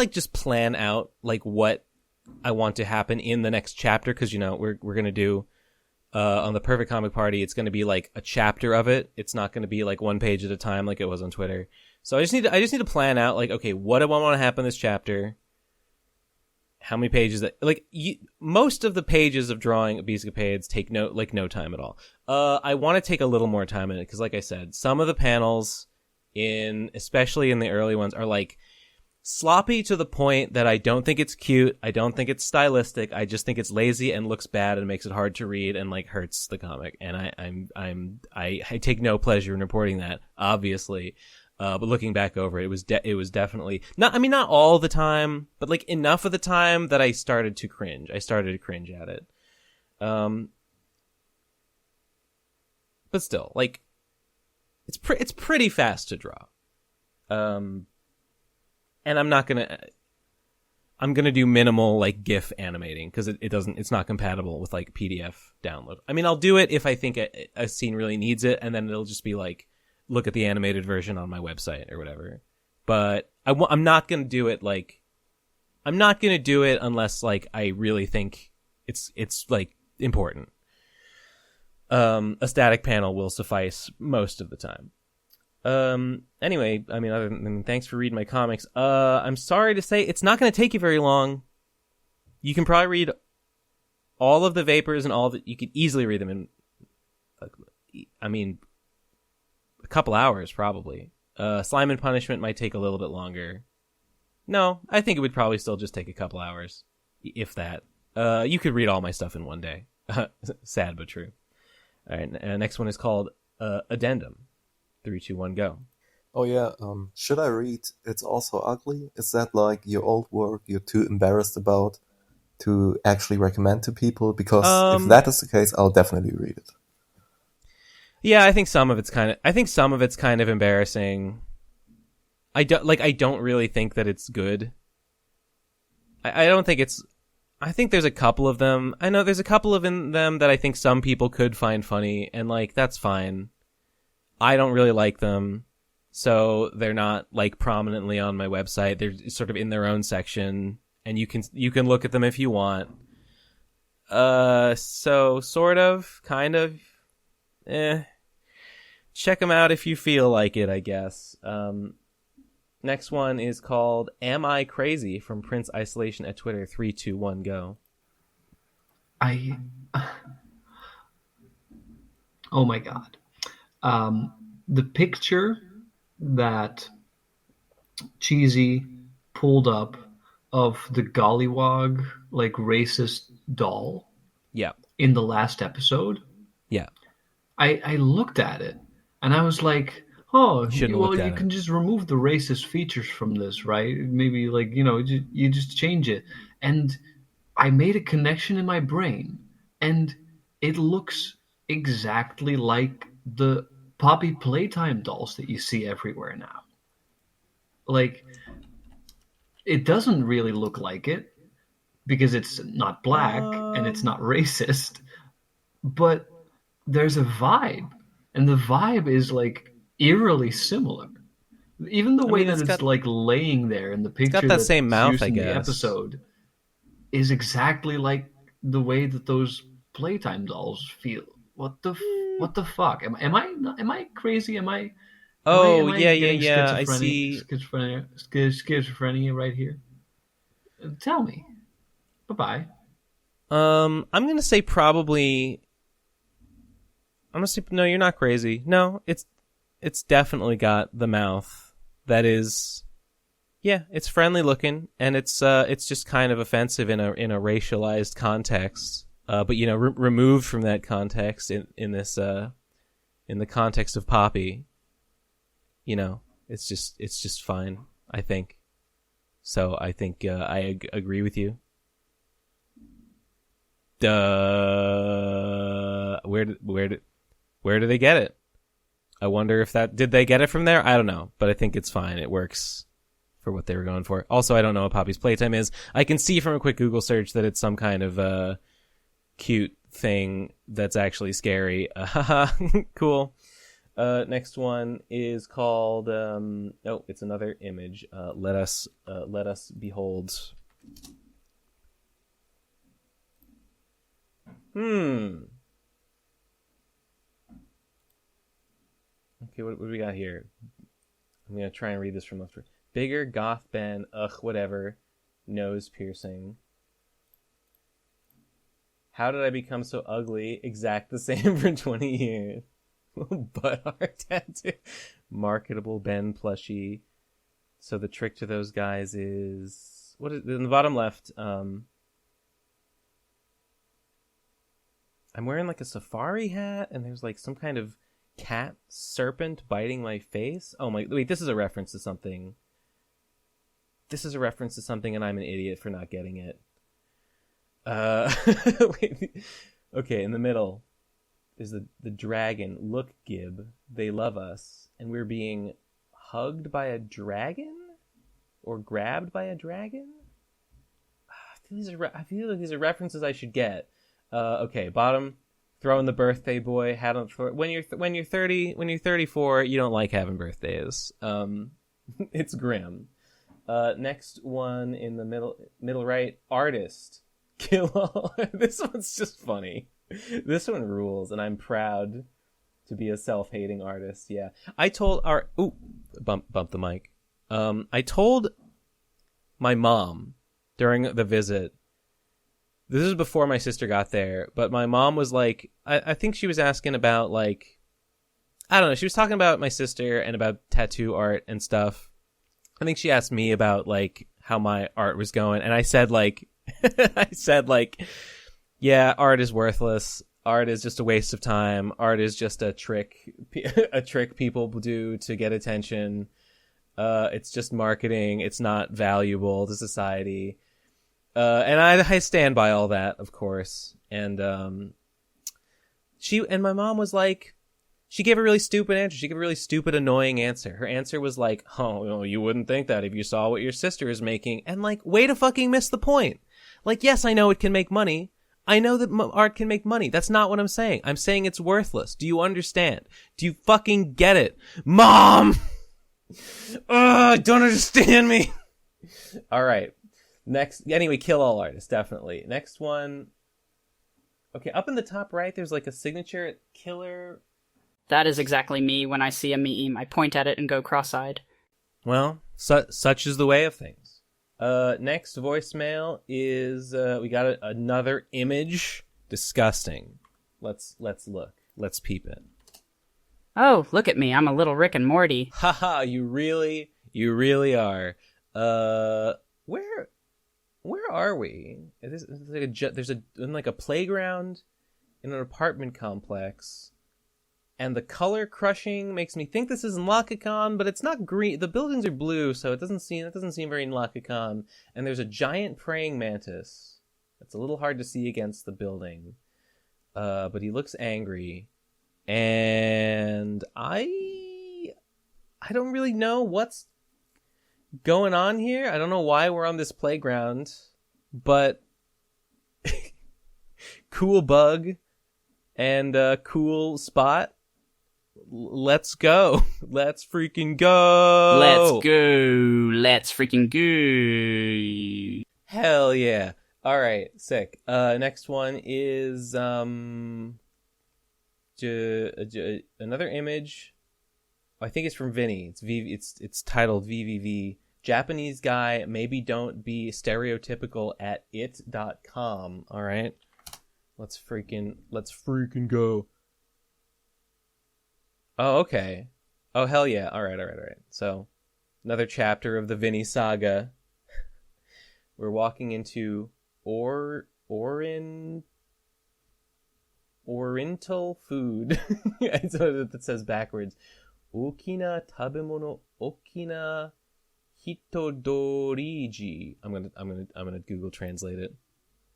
just plan out like what I want to happen in the next chapter, because you know we're gonna do on the Perfect Comic Party, it's gonna be like a chapter of it. It's not gonna be like 1 page at a time like it was on Twitter. So I just need to plan out like, okay, what do I want to happen this chapter? How many pages that most of the pages of drawing Beastcapades take no time at all. I want to take a little more time in it because, like I said, some of the panels especially in the early ones are like sloppy to the point that I don't think it's cute. I don't think it's stylistic. I just think it's lazy and looks bad and makes it hard to read and like hurts the comic. And I take no pleasure in reporting that, obviously. But looking back over it, it was definitely not all the time, but like enough of the time that I started to cringe. I started to cringe at it. But still, like, it's pretty fast to draw. And I'm gonna do minimal like GIF animating because it's not compatible with like PDF download. I mean, I'll do it if I think a scene really needs it, and then it'll just be like, look at the animated version on my website or whatever. But I'm not going to do it unless like I really think it's like important. A static panel will suffice most of the time. Anyway, I mean, other than thanks for reading my comics. I'm sorry to say it's not going to take you very long. You can probably read all of the Vapors and all that. You could easily read them in, a couple hours probably. Slime and Punishment might take a little bit longer. No, I think it would probably still just take a couple hours, if that. You could read all my stuff in one day. Sad but true. All right, next one is called Addendum. 3, 2, 1, go. Oh yeah, should I read It's Also Ugly? Is that like your old work you're too embarrassed about to actually recommend to people? Because if that is the case, I'll definitely read it. Yeah, I think some of it's kind of embarrassing. I don't really think that it's good. I don't think it's I think there's a couple of them. I know there's a couple of them that I think some people could find funny, and like that's fine. I don't really like them, so they're not like prominently on my website. They're sort of in their own section, and you can look at them if you want. So sort of, kind of, check them out if you feel like it, I guess. Next one is called Am I Crazy from Prince Isolation at Twitter. 3, 2, 1, go. Oh my god. The picture that Cheesy pulled up of the Gollywog, like, racist doll Yeah. in the last episode, Yeah. I looked at it and I was like, oh, Shouldn't well, look at you it. can just remove the racist features from this, right? Maybe, like, you just change it. And I made a connection in my brain, and it looks exactly like the Poppy Playtime dolls that you see everywhere now. Like, it doesn't really look like it because it's not black and it's not racist, but there's a vibe, and the vibe is like eerily similar. Even the way that it's like laying there in the picture got that same mouth, used I in the guess. episode is exactly like the way that those Playtime dolls feel. What the fuck? Am I crazy? Am I getting I see. schizophrenia right here? Tell me. Bye-bye. I'm gonna say probably. I'm gonna say no. You're not crazy. No, it's definitely got the mouth that is. Yeah, it's friendly looking, and it's just kind of offensive in a racialized context. But removed from that context in the context of Poppy, it's just fine, I think. So I think I agree with you. Where do they get it? I wonder if did they get it from there? I don't know, but I think it's fine. It works for what they were going for. Also, I don't know what Poppy's Playtime is. I can see from a quick Google search that it's some kind of cute thing that's actually scary. Cool. Next one is called it's another image. Let us behold. Okay, what do we got here? I'm gonna try and read this from left to right. Bigger goth Ben, whatever. Nose piercing. How did I become so ugly? Exact the same for 20 years. Butt art tattoo. Marketable Ben plushie. So the trick to those guys is what is in the bottom left? I'm wearing like a safari hat, and there's like some kind of cat serpent biting my face. Oh my! Wait, this is a reference to something. This is a reference to something, and I'm an idiot for not getting it. Wait. Okay, in the middle is the dragon. Look, Gib, they love us, and we're being hugged by a dragon or grabbed by a dragon. I feel like these are references I should get. Okay, bottom, throwing the birthday boy hat on the floor. When you're 34, you don't like having birthdays. It's grim. Next one in the middle right, artist. Kill all. This one's just funny. This one rules, and I'm proud to be a self-hating artist. Yeah, I told bump the mic. I told my mom during the visit. This is before my sister got there, but my mom was like, I think she was asking about, like, I don't know. She was talking about my sister and about tattoo art and stuff. I think she asked me about, like, how my art was going, and I said, like, yeah, art is worthless. Art is just a waste of time. Art is just a trick people do to get attention. It's just marketing. It's not valuable to society. And I stand by all that, of course. And my mom was like, she gave a really stupid answer. She gave a really stupid, annoying answer. Her answer was like, oh, you wouldn't think that if you saw what your sister is making. And like, way to fucking miss the point. Like, yes, I know it can make money. I know that art can make money. That's not what I'm saying. I'm saying it's worthless. Do you understand? Do you fucking get it? Mom! Don't understand me. All right. Next. Anyway, kill all artists, definitely. Next one. Okay, up in the top right, there's like a signature killer. That is exactly me when I see a meme. I point at it and go cross-eyed. Well, such is the way of things. Next voicemail is, we got another image. Disgusting. Let's look. Let's peep it. Oh, look at me. I'm a little Rick and Morty. Haha, you really are. Where are we? There's like a playground in an apartment complex. And the color crushing makes me think this is Nlakakon, but it's not green. The buildings are blue, so it doesn't seem very Nlakakon. And there's a giant praying mantis. It's a little hard to see against the building. But he looks angry. And I don't really know what's going on here. I don't know why we're on this playground, but cool bug and cool spot. Let's go. Let's freaking go. Let's go. Let's freaking go. Hell yeah. All right, sick. Next one is another image. I think it's from Vinny. It's titled VVV. Japanese guy, maybe don't be stereotypical at it.com. All right. Let's freaking go. Oh, okay. Oh, hell yeah. All right. So, another chapter of the Vinny saga. We're walking into Oriental food. That's what it says backwards. Okina tabemono okina hitodoriji. I'm gonna Google Translate it.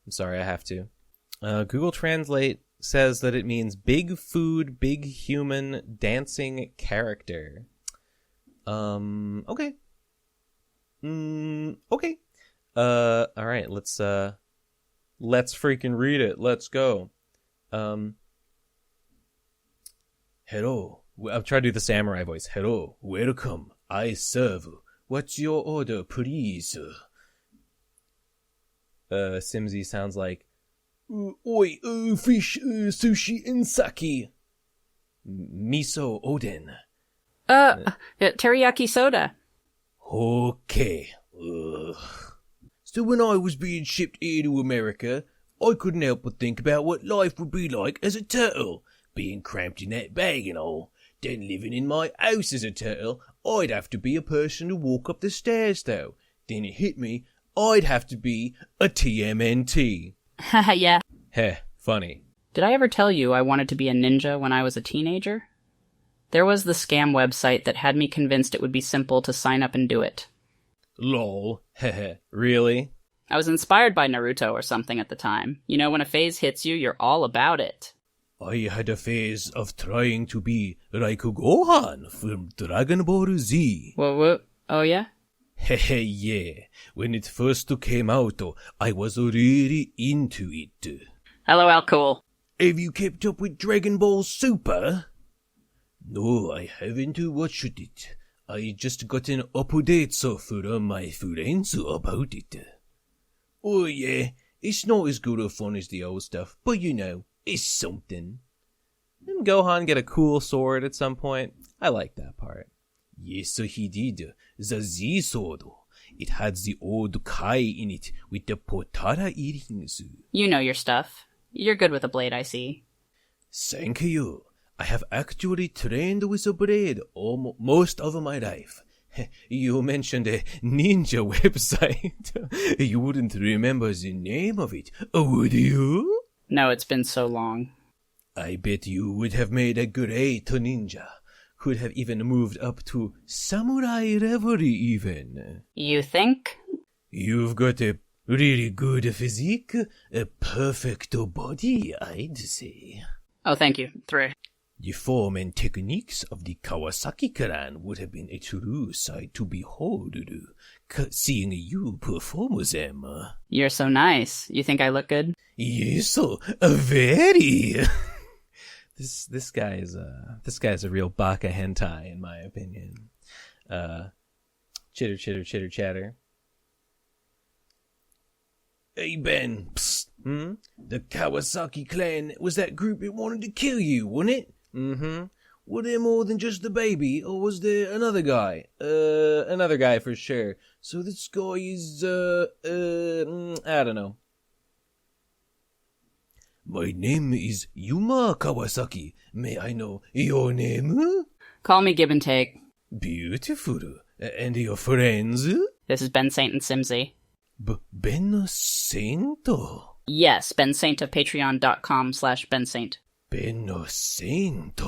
I'm sorry, I have to. Google Translate says that it means big food, big human, dancing character. Okay. Okay. All right, let's freaking read it. Let's go. Hello. I'll try to do the samurai voice. Hello. Welcome. I serve. What's your order, please? Simsy sounds like, oi, fish, sushi, and sake. Miso oden. Teriyaki soda. Okay. So when I was being shipped here to America, I couldn't help but think about what life would be like as a turtle, being cramped in that bag and all. Then living in my house as a turtle, I'd have to be a person to walk up the stairs though. Then it hit me, I'd have to be a TMNT. Yeah. Heh, funny. Did I ever tell you I wanted to be a ninja when I was a teenager? There was the scam website that had me convinced it would be simple to sign up and do it. Lol. Heh, really? I was inspired by Naruto or something at the time. You know, when a phase hits you, you're all about it. I had a phase of trying to be like Gohan from Dragon Ball Z. What? Oh, yeah? Hehe, yeah. When it first came out, I was really into it. LOL, cool. Have you kept up with Dragon Ball Super? No, I haven't watched it. I just got an update from my friends about it. Oh yeah, it's not as good or fun as the old stuff, but you know, it's something. Didn't Gohan get a cool sword at some point? I like that part. Yes, he did. The Z sword. It had the old Kai in it with the Potara earrings. You know your stuff. You're good with a blade, I see. Thank you. I have actually trained with a blade most of my life. You mentioned a ninja website. You wouldn't remember the name of it, would you? No, it's been so long. I bet you would have made a great ninja. Could have even moved up to samurai level even. You think? You've got a really good physique, a perfect body, I'd say. Oh, thank you. 3. The form and techniques of the Kawasaki clan would have been a true sight to behold, seeing you perform them. You're so nice. You think I look good? Yes, very. This guy's a real baka hentai, in my opinion. Chitter, chitter, chitter, chatter. Hey, Ben. Psst. The Kawasaki clan was that group that wanted to kill you, wasn't it? Mm-hmm. Were there more than just the baby, or was there another guy? Another guy for sure. So this guy is, I don't know. My name is Yuma Kawasaki. May I know your name? Call me Give and Take. Beautiful. And your friends? This is Ben Saint and Simsy. Ben Saint? Yes, Ben Saint of patreon.com/Ben Saint. Ben Saint.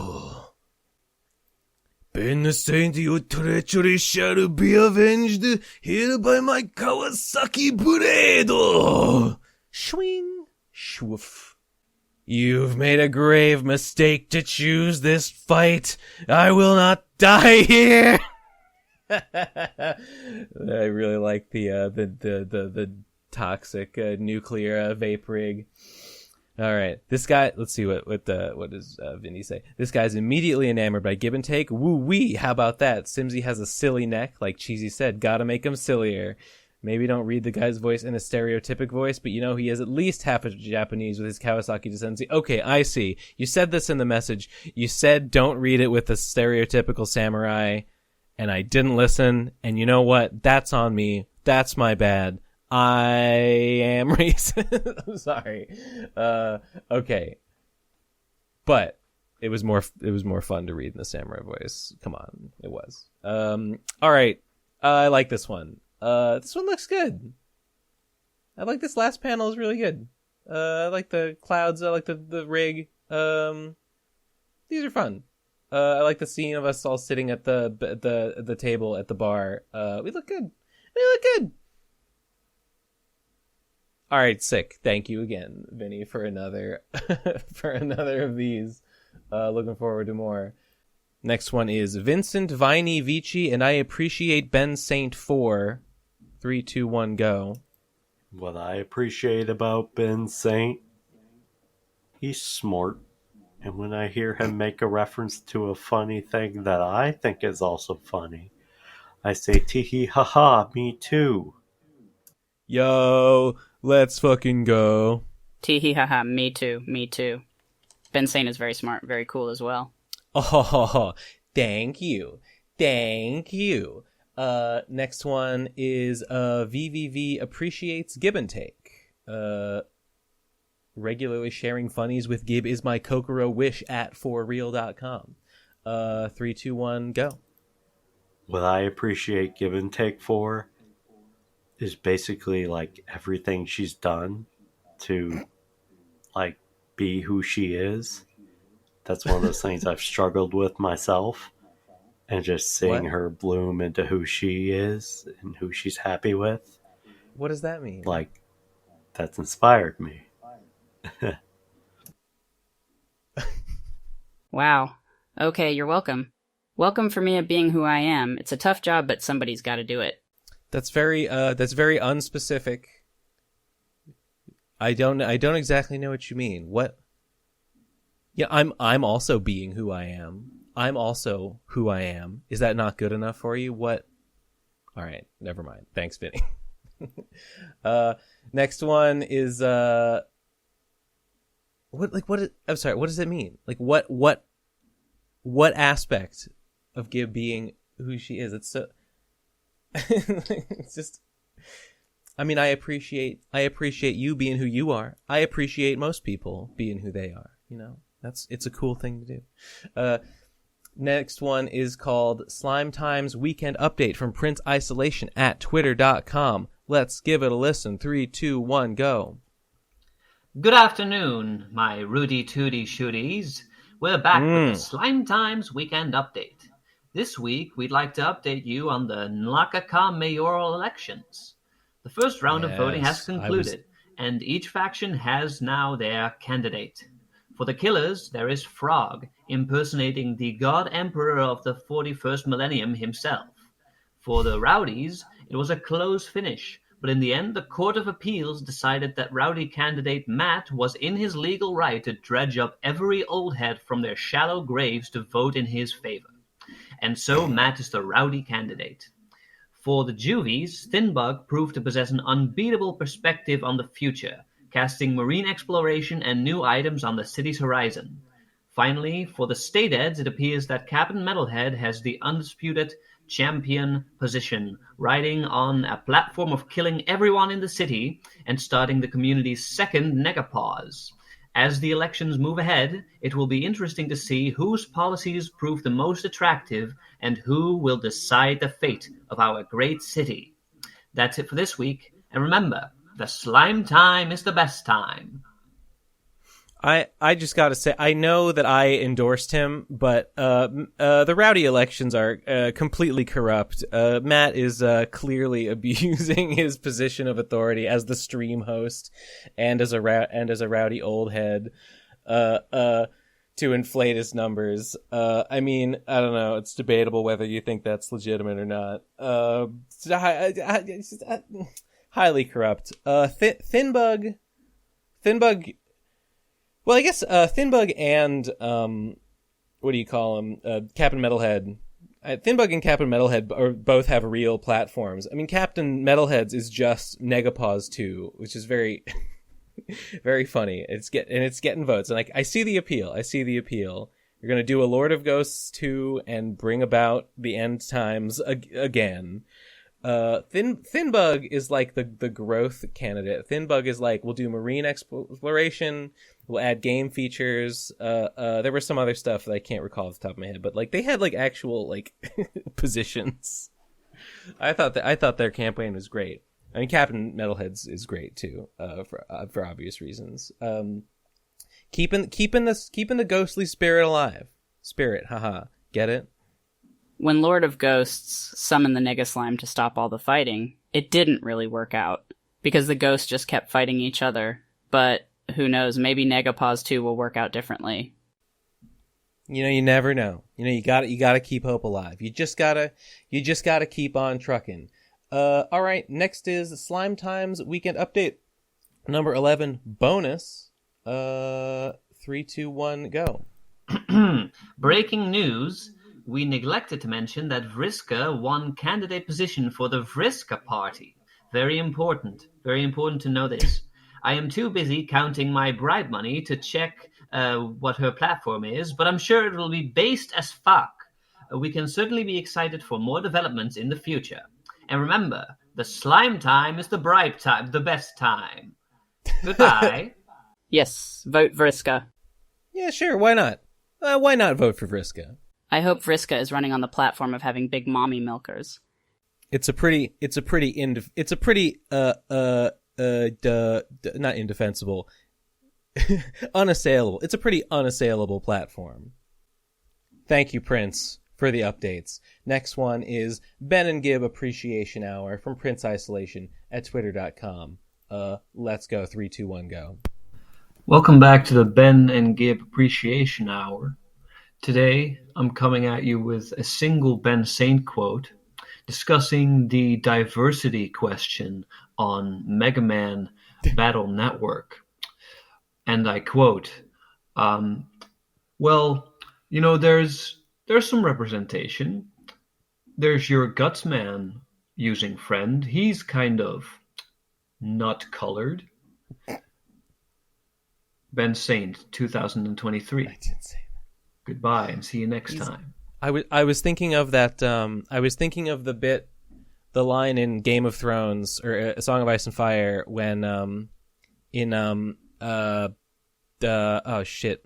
Ben Saint, your treachery shall be avenged here by my Kawasaki blade. Swing, swoof. You've made a grave mistake to choose this fight. I will not die here. I really like the toxic nuclear vape rig. All right, this guy. Let's see what does Vinny say. This guy's immediately enamored by Give and Take. Woo wee! How about that? Simsy has a silly neck, like Cheesy said. Gotta make him sillier. Maybe don't read the guy's voice in a stereotypic voice, but he is at least half Japanese with his Kawasaki descendancy. Okay, I see. You said this in the message. You said don't read it with a stereotypical samurai, and I didn't listen. And you know what? That's on me. That's my bad. I am racist. I'm sorry. Okay. But it was more fun to read in the samurai voice. Come on. It was. All right. I like this one. This one looks good. I like this last panel is really good. I like the clouds. I like the rig. These are fun. I like the scene of us all sitting at the table at the bar. We look good. All right, sick. Thank you again, Vinny, for another of these. Looking forward to more. Next one is Vincent Viney Vici, and I appreciate Ben Saint 4. 3, 2, 1, go. What I appreciate about Ben Saint, he's smart. And when I hear him make a reference to a funny thing that I think is also funny, I say, tee-hee, ha-ha, me too. Yo, let's fucking go. Tee-hee, haha, me too. Ben Saint is very smart, very cool as well. Oh, thank you. Next one is VVV appreciates Give and Take. Regularly sharing funnies with Gib is my Kokoro wish at forreal.com. 3, 2, 1, go. What I appreciate Give and Take for is basically like everything she's done to like be who she is. That's one of those things I've struggled with myself, and just seeing her bloom into who she is and who she's happy with. What does that mean? Like, that's inspired me. Wow. Okay, you're welcome. Welcome for me at being who I am. It's a tough job, but somebody's got to do it. That's very unspecific. I don't exactly know what you mean. What? Yeah, I'm also being who I am. I'm also who I am. Is that not good enough for you? What? All right, never mind. Thanks, Vinny. Next one is I'm sorry, what does it mean? Like what aspect of Gib being who she is? It's so it's just, I mean, I appreciate you being who you are. I appreciate most people being who they are, it's a cool thing to do. Next one is called Slime Times Weekend Update from Prince Isolation at twitter.com. Let's give it a listen. 3, 2, 1, go. Good afternoon, my Rudy Tooty Shooties. We're back with the Slime Times Weekend Update. This week, we'd like to update you on the Nlakaka mayoral elections. The first round of voting has concluded, and each faction has now their candidate. For the killers, there is Frog, impersonating the God Emperor of the 41st millennium himself. For the rowdies, it was a close finish, but in the end the Court of Appeals decided that rowdy candidate Matt was in his legal right to dredge up every old head from their shallow graves to vote in his favor. And so Matt is the rowdy candidate. For the juvies, Thinbug proved to possess an unbeatable perspective on the future, casting marine exploration and new items on the city's horizon. Finally, for the Stateheads, it appears that Captain Metalhead has the undisputed champion position, riding on a platform of killing everyone in the city and starting the community's second negapause. As the elections move ahead, it will be interesting to see whose policies prove the most attractive and who will decide the fate of our great city. That's it for this week, and remember, the slime time is the best time. I just gotta say, I know that I endorsed him, but the rowdy elections are completely corrupt. Matt is clearly abusing his position of authority as the stream host and as a rowdy old head to inflate his numbers. I mean, I don't know. It's debatable whether you think that's legitimate or not. Highly corrupt. Thinbug. Well, I guess Thinbug and what do you call him? Captain Metalhead. Thinbug and Captain Metalhead both have real platforms. I mean, Captain Metalhead's is just Negapause 2, which is very, very funny. It's getting votes, and I see the appeal. You're gonna do a Lord of Ghosts 2 and bring about the end times again. Thinbug is like the growth candidate. Thinbug is like, we'll do marine exploration, we'll add game features. There was some other stuff that I can't recall off the top of my head, but like they had like actual like positions. I thought their campaign was great. I mean, Captain Metalhead's is great too, for obvious reasons. Keeping the ghostly spirit alive. Spirit, haha. Get it? When Lord of Ghosts summoned the Nega Slime to stop all the fighting, it didn't really work out, because the ghosts just kept fighting each other. But who knows, maybe Negapause 2 will work out differently. You know, you never know. You know, you gotta keep hope alive. You just gotta keep on trucking. Alright, next is Slime Time's Weekend Update. Number 11, bonus. 3, 2, 1, go. Breaking news. We neglected to mention that Vriska won candidate position for the Vriska Party. Very important to know this. I am too busy counting my bribe money to check what her platform is, but I'm sure it will be based as fuck. We can certainly be excited for more developments in the future. And remember, the slime time is the bribe time, the best time. Goodbye. Yes, vote Vriska. Yeah, sure, why not? Why not vote for Vriska? I hope Vriska is running on the platform of having big mommy milkers. It's a pretty not indefensible, unassailable. It's a pretty unassailable platform. Thank you, Prince, for the updates. Next one is Ben and Gib Appreciation Hour from Prince Isolation at twitter.com. Let's go. 3, 2, 1, go. Welcome back to the Ben and Gib Appreciation Hour. Today, I'm coming at you with a single Ben Saint quote discussing the diversity question on Mega Man Battle Network. And I quote, well, you know, there's some representation. There's your Guts Man using friend. He's kind of not colored. Ben Saint, 2023. That's insane. Goodbye and see you next time. I was thinking of that. I was thinking of the line in Game of Thrones or A Song of Ice and Fire when oh shit,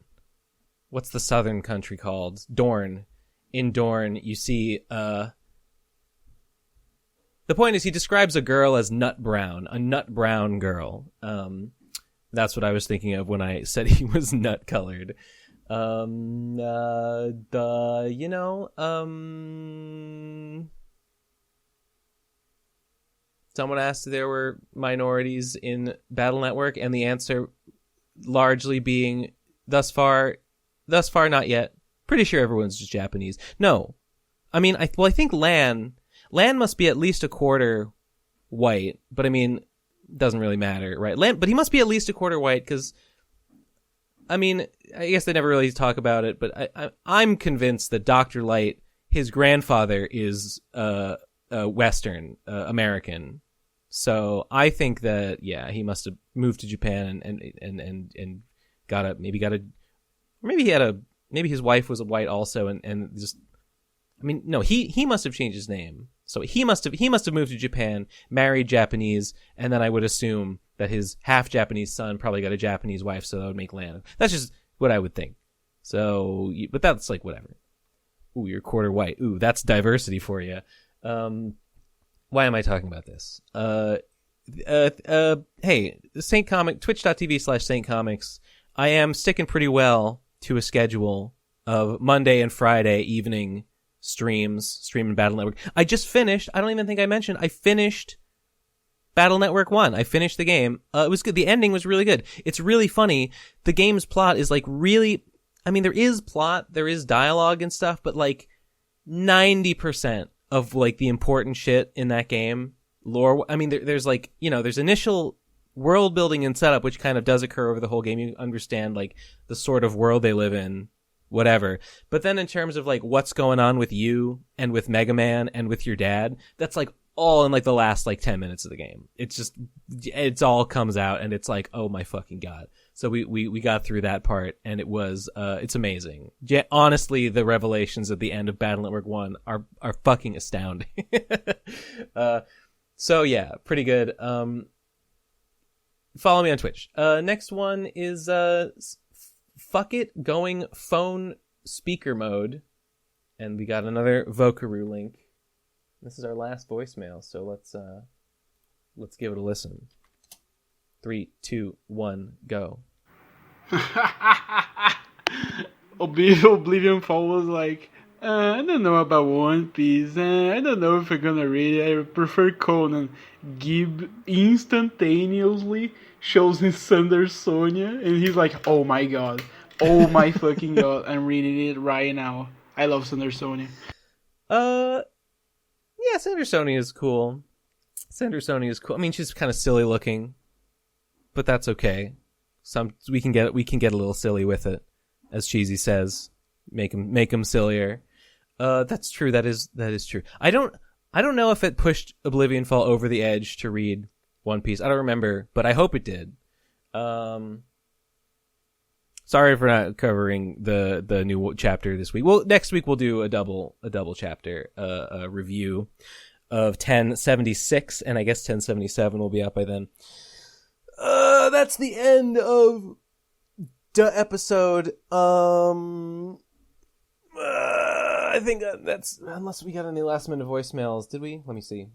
what's the southern country called? Dorne. In Dorne, you see. The point is, he describes a girl as nut brown, a nut brown girl. That's what I was thinking of when I said he was nut colored. Someone asked if there were minorities in Battle Network, and the answer largely being thus far, not yet. Pretty sure everyone's just Japanese. No, I mean, I think Lan must be at least a quarter white, but I mean, doesn't really matter, right? But he must be at least a quarter white because, I mean, I guess they never really talk about it, but I'm convinced that Dr. Light, his grandfather, is Western American. So I think that he must have moved to Japan and maybe his wife was a white also and just, I mean, no, he must have changed his name. So he must have moved to Japan, married Japanese, and then I would assume that his half Japanese son probably got a Japanese wife, so that would make Lan. That's just what I would think. So, but that's like whatever. Ooh, you're quarter white. Ooh, that's diversity for you. Why am I talking about this? Hey, Saint Comic, twitch.tv/Saint Comics. I am sticking pretty well to a schedule of Monday and Friday evening streaming Battle Network. I just finished, I don't even think I mentioned, I finished Battle Network 1. I finished the game. It was good. The ending was really good. It's really funny. The game's plot is like really, I mean, there is plot, there is dialogue and stuff, but like 90% of like the important shit in that game, lore, I mean, there's like, you know, there's initial world building and setup, which kind of does occur over the whole game. You understand like the sort of world they live in, whatever. But then in terms of like what's going on with you and with Mega Man and with your dad, that's like all in like the last like 10 minutes of the game. It's all comes out and it's like, oh my fucking God. So we got through that part and it was, it's amazing. Yeah, honestly, the revelations at the end of Battle Network 1 are fucking astounding. So yeah, pretty good. Follow me on Twitch. Next one is, fuck it, going phone speaker mode. And we got another Vocaroo link. This is our last voicemail, so let's give it a listen. 3, 2, 1, go. Oblivion Fall was like, I don't know about One Piece. I don't know if I'm gonna read it. I prefer Conan. Gib instantaneously shows his Thunder Sonia, and he's like, oh my god. Oh my fucking god. I'm reading it right now. I love Thunder Sonia. Yeah, Thunder Sonia is cool. I mean, she's kind of silly looking, but that's okay. We can get a little silly with it, as Cheesy says. Make him sillier. That's true. That is true. I don't know if it pushed Oblivion Fall over the edge to read One Piece. I don't remember, but I hope it did. Sorry for not covering the new chapter this week. Well, next week we'll do a double chapter a review of 1076, and I guess 1077 will be out by then. That's the end of the episode. I think that's, unless we got any last minute voicemails. Did we? Let me see.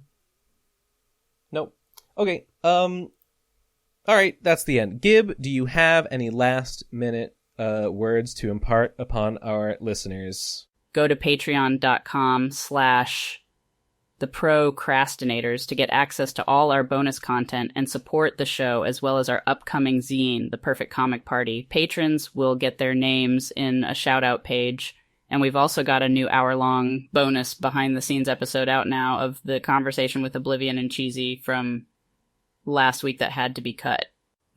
Nope. Okay. All right, that's the end. Gib, do you have any last minute words to impart upon our listeners? Go to patreon.com/theprocrastinators to get access to all our bonus content and support the show, as well as our upcoming zine, The Perfect Comic Party. Patrons will get their names in a shout-out page, and we've also got a new hour-long bonus behind-the-scenes episode out now of the conversation with Oblivion and Cheesy from last week that had to be cut.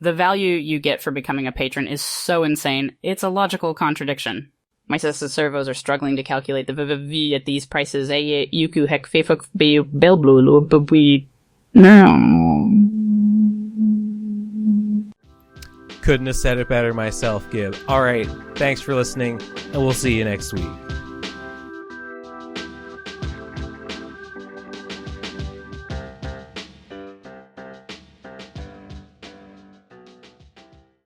The value you get for becoming a patron is so insane, it's a logical contradiction. My sister servos are struggling to calculate the VVV at these prices. Yuku hek fefuk be belblulu, but we no. Couldn't have said it better myself, Gib. All right, thanks for listening, and we'll see you next week.